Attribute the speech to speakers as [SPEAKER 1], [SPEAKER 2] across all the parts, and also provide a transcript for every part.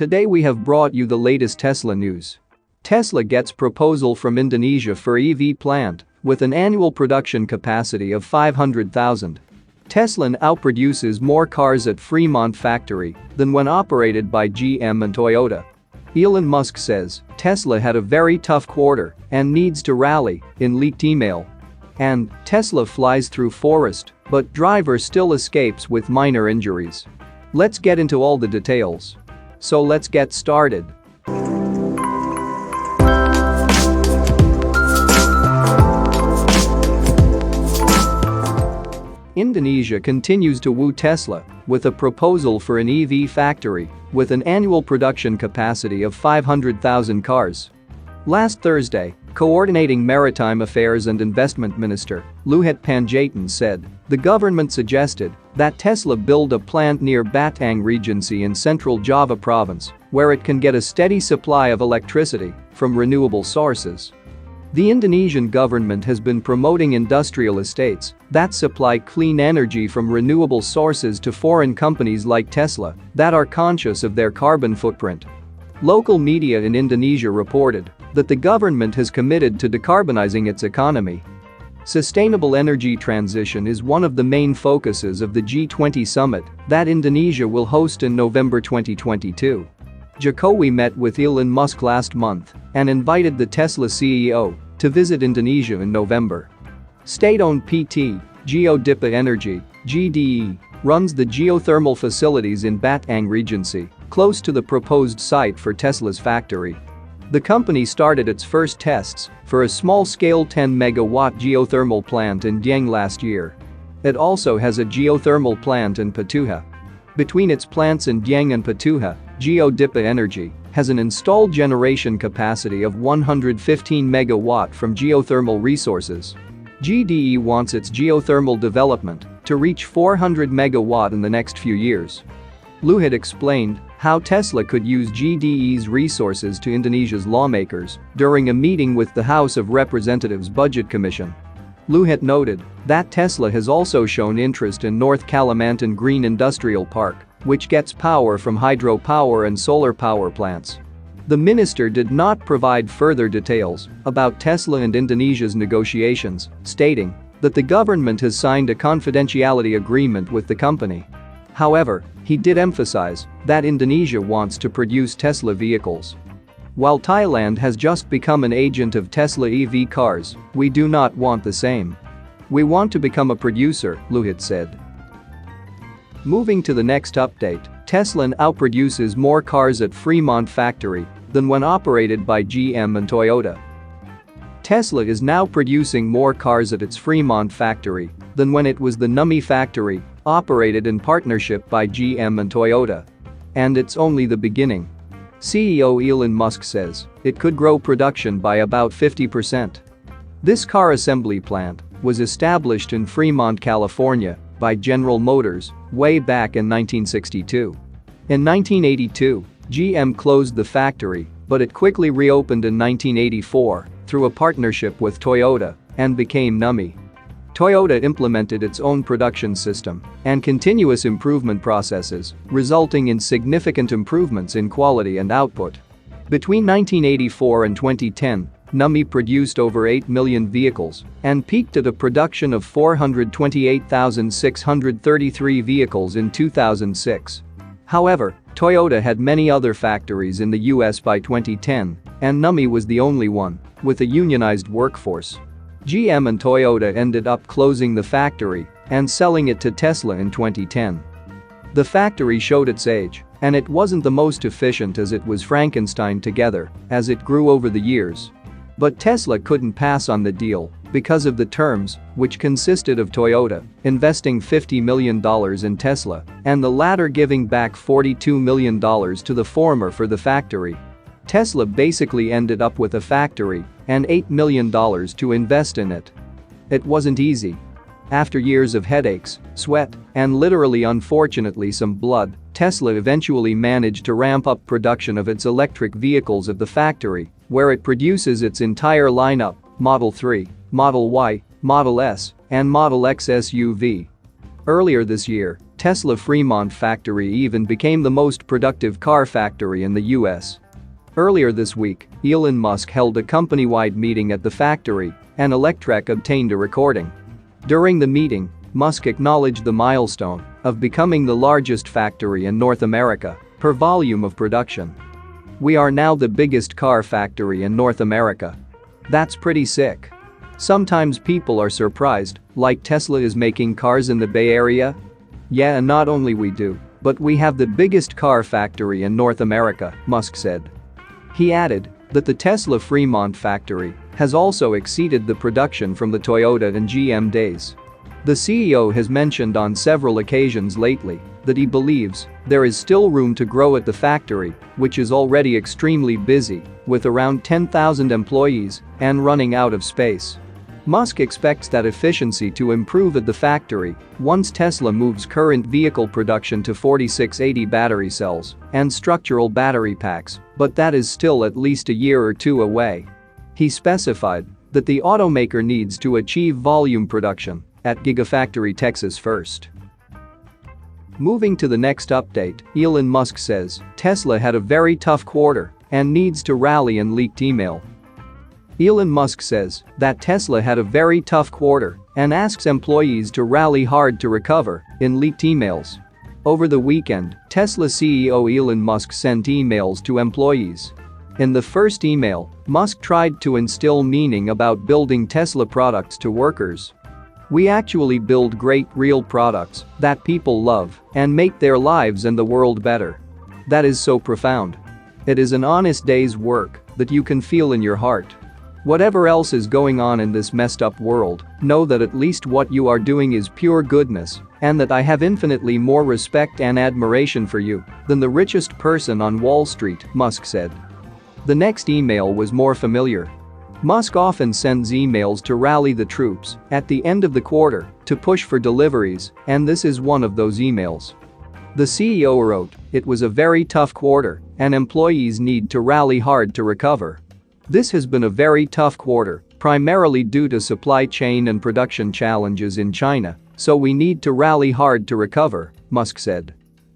[SPEAKER 1] Today we have brought you the latest Tesla news. Tesla gets proposal from Indonesia for EV plant with an annual production capacity of 500,000. Tesla now produces more cars at Fremont factory than when operated by GM and Toyota. Elon Musk says Tesla had a very tough quarter and needs to rally in leaked email. And Tesla flies through forest, but driver still escapes with minor injuries. Let's get into all the details. So let's get started. Indonesia continues to woo Tesla with a proposal for an EV factory with an annual production capacity of 500,000 cars. Last Thursday, Coordinating Maritime Affairs and Investment Minister Luhut Panjaitan said the government suggested that Tesla build a plant near Batang Regency in central Java province where it can get a steady supply of electricity from renewable sources. The Indonesian government has been promoting industrial estates that supply clean energy from renewable sources to foreign companies like Tesla that are conscious of their carbon footprint. Local media in Indonesia reported that the government has committed to decarbonizing its economy. Sustainable energy transition is one of the main focuses of the G20 summit that Indonesia will host in November 2022. Jokowi met with Elon Musk last month and invited the Tesla CEO to visit Indonesia in November. State-owned PT, Geodipa Energy, GDE, runs the geothermal facilities in Batang Regency, close to the proposed site for Tesla's factory. The company started its first tests for a small-scale 10-megawatt geothermal plant in Dieng last year. It also has a geothermal plant in Patuha. Between its plants in Dieng and Patuha, Geodipa Energy has an installed generation capacity of 115 megawatt from geothermal resources. GDE wants its geothermal development to reach 400 megawatt in the next few years. Luhut explained how Tesla could use GDE's resources to Indonesia's lawmakers during a meeting with the House of Representatives Budget Commission. Luhut noted that Tesla has also shown interest in North Kalimantan Green Industrial Park, which gets power from hydropower and solar power plants. The minister did not provide further details about Tesla and Indonesia's negotiations, stating that the government has signed a confidentiality agreement with the company. However, he did emphasize that Indonesia wants to produce Tesla vehicles. While Thailand has just become an agent of Tesla EV cars, we do not want the same. We want to become a producer, Luhut said. Moving to the next update, Tesla now produces more cars at Fremont factory than when operated by GM and Toyota. Tesla is now producing more cars at its Fremont factory than when it was the Numi factory, operated in partnership by GM and Toyota. And it's only the beginning. CEO Elon Musk says it could grow production by about 50%. This car assembly plant was established in Fremont, California by General Motors way back in 1962. In 1982, GM closed the factory, but it quickly reopened in 1984 through a partnership with Toyota and became Numi. Toyota implemented its own production system and continuous improvement processes, resulting in significant improvements in quality and output. Between 1984 and 2010, Numi produced over 8 million vehicles and peaked at a production of 428,633 vehicles in 2006. However, Toyota had many other factories in the US by 2010, and Numi was the only one with a unionized workforce. GM and Toyota ended up closing the factory and selling it to Tesla in 2010. The factory showed its age, and it wasn't the most efficient as it was Frankenstein together as it grew over the years. But Tesla couldn't pass on the deal because of the terms, which consisted of Toyota investing $50 million in Tesla and the latter giving back $42 million to the former for the factory. Tesla basically ended up with a factory and $8 million to invest in it. It wasn't easy. After years of headaches, sweat, and literally unfortunately some blood, Tesla eventually managed to ramp up production of its electric vehicles at the factory, where it produces its entire lineup: Model 3, Model Y, Model S, and Model X SUV. Earlier this year, Tesla Fremont factory even became the most productive car factory in the US. Earlier this week, Elon Musk held a company-wide meeting at the factory, and Electrek obtained a recording. During the meeting, Musk acknowledged the milestone of becoming the largest factory in North America per volume of production. "We are now the biggest car factory in North America. That's pretty sick. Sometimes people are surprised, like Tesla is making cars in the Bay Area? Yeah, and not only we do, but we have the biggest car factory in North America," Musk said. He added that the Tesla Fremont factory has also exceeded the production from the Toyota and GM days. The CEO has mentioned on several occasions lately that he believes there is still room to grow at the factory, which is already extremely busy, with around 10,000 employees and running out of space. Musk expects that efficiency to improve at the factory once Tesla moves current vehicle production to 4680 battery cells and structural battery packs, but that is still at least a year or two away. He specified that the automaker needs to achieve volume production at Gigafactory Texas first. Moving to the next update, Elon Musk says Tesla had a very tough quarter and needs to rally and leaked email. Elon Musk says that Tesla had a very tough quarter and asks employees to rally hard to recover in leaked emails. Over the weekend, Tesla CEO Elon Musk sent emails to employees. In the first email, Musk tried to instill meaning about building Tesla products to workers. "We actually build great real products that people love and make their lives and the world better. That is so profound. It is an honest day's work that you can feel in your heart. Whatever else is going on in this messed up world, know that at least what you are doing is pure goodness and that I have infinitely more respect and admiration for you than the richest person on Wall Street," Musk said. The next email was more familiar. Musk often sends emails to rally the troops at the end of the quarter to push for deliveries, and this is one of those emails. The CEO wrote, "It was a very tough quarter and employees need to rally hard to recover. This has been a very tough quarter, primarily due to supply chain and production challenges in China, so we need to rally hard to recover," Musk said.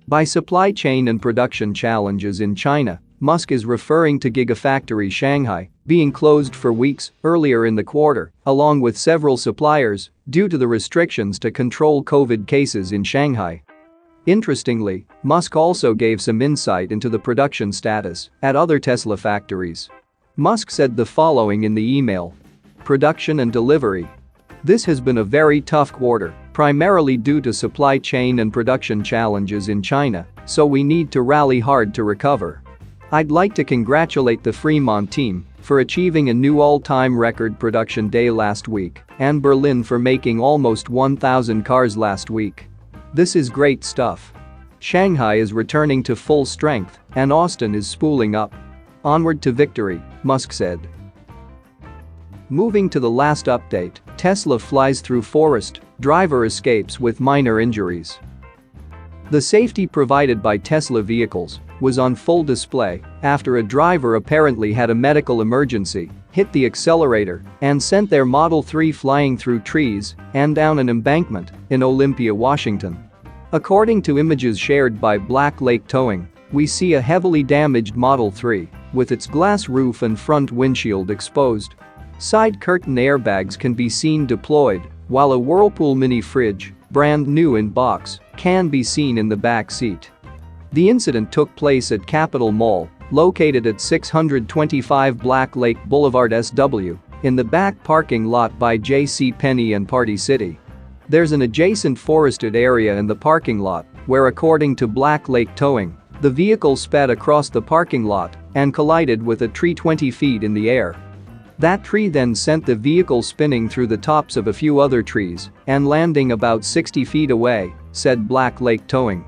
[SPEAKER 1] By supply chain and production challenges in China, Musk is referring to Gigafactory Shanghai being closed for weeks earlier in the quarter, along with several suppliers, due to the restrictions to control COVID cases in Shanghai. Interestingly, Musk also gave some insight into the production status at other Tesla factories. Musk said the following in the email. "Production and delivery. This has been a very tough quarter, primarily due to supply chain and production challenges in China, so we need to rally hard to recover. I'd like to congratulate the Fremont team for achieving a new all-time record production day last week and Berlin for making almost 1,000 cars last week. This is great stuff. Shanghai is returning to full strength and Austin is spooling up. Onward to victory," Musk said. Moving to the last update, Tesla flies through forest, driver escapes with minor injuries. The safety provided by Tesla vehicles was on full display after a driver apparently had a medical emergency, hit the accelerator, and sent their Model 3 flying through trees and down an embankment in Olympia, Washington. According to images shared by Black Lake Towing, we see a heavily damaged Model 3 with its glass roof and front windshield exposed. Side curtain airbags can be seen deployed, while a Whirlpool mini fridge, brand new in box, can be seen in the back seat. The incident took place at Capitol Mall, located at 625 Black Lake Boulevard SW, in the back parking lot by JCPenney and Party City. There's an adjacent forested area in the parking lot where, according to Black Lake Towing, the vehicle sped across the parking lot and collided with a tree 20 feet in the air. That tree then sent the vehicle spinning through the tops of a few other trees and landing about 60 feet away, said Black Lake Towing.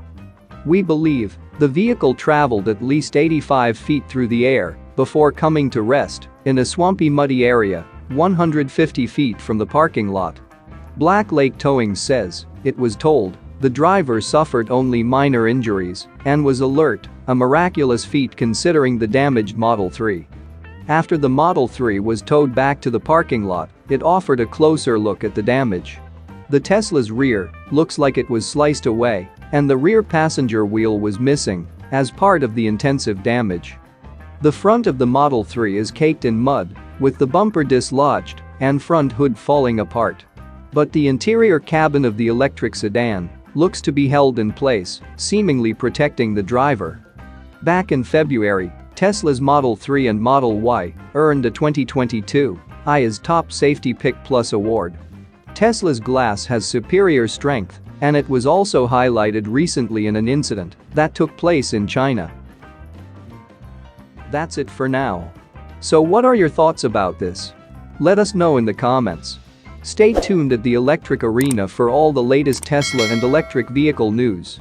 [SPEAKER 1] "We believe the vehicle traveled at least 85 feet through the air before coming to rest in a swampy, muddy area 150 feet from the parking lot." Black Lake Towing says it was told the driver suffered only minor injuries and was alert, a miraculous feat considering the damaged Model 3. After the Model 3 was towed back to the parking lot, it offered a closer look at the damage. The Tesla's rear looks like it was sliced away, and the rear passenger wheel was missing as part of the intensive damage. The front of the Model 3 is caked in mud, with the bumper dislodged and front hood falling apart. But the interior cabin of the electric sedan looks to be held in place, seemingly protecting the driver. Back in February, Tesla's Model 3 and Model Y earned a 2022 IA's Top Safety Pick Plus award. Tesla's glass has superior strength, and it was also highlighted recently in an incident that took place in China. That's it for now. So what are your thoughts about this? Let us know in the comments. Stay tuned at the Electric Arena for all the latest Tesla and electric vehicle news.